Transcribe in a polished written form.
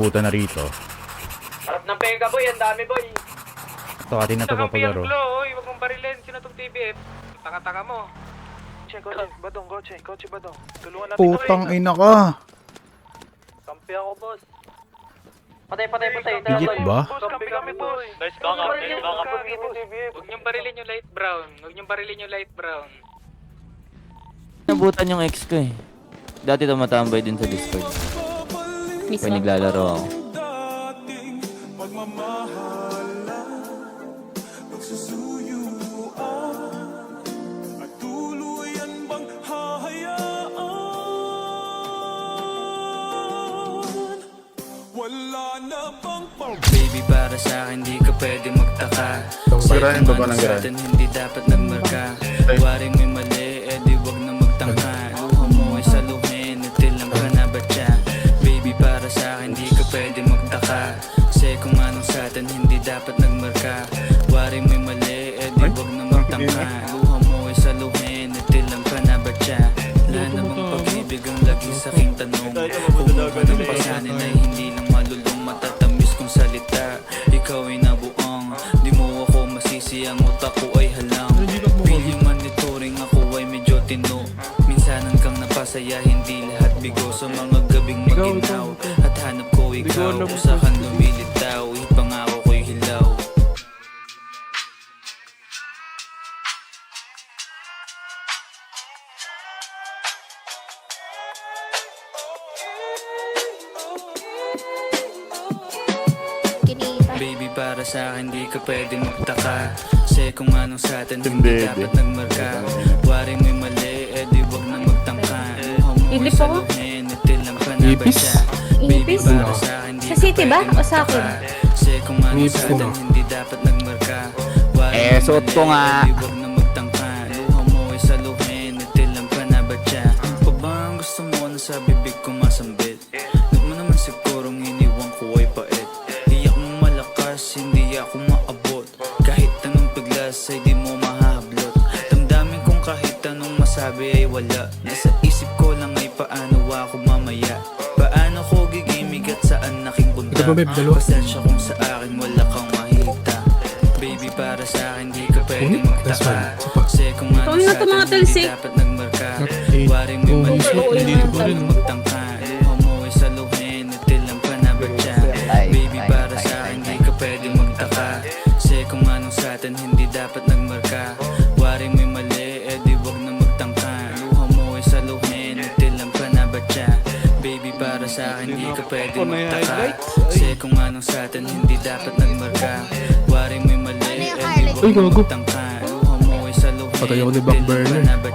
puta na rito. Harap ng pega boy, ang dami boy. Ito atin na ito papagaro. Huwag mong barilin, sino tong TBF? Taka-taka mo. Kotse, badong. Tulungan natin. Putang ina ka. Kampi ako boss. Patay. Higit ba? Kampi kami, boss. Guys, back up. Huwag niyong barilin yung light brown. Nabutan yung ex ko eh. Dati tumatambay din sa Discord. Mismo. Pag naglalaro ako. Baby, para sa akin di ka pwede magtaka. Garahin ba ba ng Sa garahin? atin hindi dapat nagmarka. Wari may mali, eh di wag na magtangka. Luha mo ay saluhin, natilang ka na ba siya? Baby, para sa akin di ka pwede magtaka. Kasi kung anong sa atin hindi dapat nagmarka. Wari may mali, eh di wag na magtangka. Luha mo ay saluhin, natilang ka na ba siya? Wala namang pag-ibig ang lagi sa aking tanong. Kumuha ng pasanin ay hindi lang malulong matatamis kong salita. Ikaw ay nabuang, di mo ako masisi, ang utak ko ay halang. Feeling monitoring ako ay medyo tino. Minsanan kang napasaya, hindi lahat bigo. Sa mga gabing maginaw at hanap ko ikaw. Usakan lumilitaw, ipangako ko'y hilaw. Kinita. Baby, para sa akin di ka pwede magtaka. Kasi kung anong sa atin hindi dapat nagmarka. Wari may mali, eh di wag na magtangka. Luha mo ay Idlip ako? saluhin, natilang ka na ba Ipis? siya? Baby, Ipis? para sa akin di Sa ka city ba? pwede O sa akin? magtaka. Kasi kung anong sa atin hindi dapat nagmarka. Wari may suot ko mali, nga. eh di wag na magtangka. Luha mo ay saluhin, natilang ka na ba siya? Pa ba ang gusto mo na sa bibig ko masambit? Huwag mo naman sigurong iniwan ko ay pait. Di ako malakas, hindi ako maabot. Kahit anong paglas ay di mo mahahablot. Damdamin kong kahit anong masabi ay wala. Nasa isip ko lang ay paano ako mamaya. Paano ko gigimig at saan aking punta. Pasensya kung sa akin wala kang mahita. Baby, para sa akin di ka pwede magtaka. Kasi kung ano Ito na sa to, mga atin hindi talsik. dapat nagmarka. Wari may mali, hindi wag na magtangka. Luha mo ay saluhin, natilang ka na ba siya? Baby, para sa akin di ka pwede magtaka. Kasi kung anong sa atin hindi dapat nagmarka. Wari may mali, eh di wag na magtangka. Luha mo ay saluhin, natilang ka na ba siya? Baby, para sa akin di ka pwede magtaka. Kasi kung anong sa atin hindi dapat nagmarka. Wari may mali, eh di wag na magtangka. Luha mo ay saluhin, Patay ako ni Backburner. natilang ka na ba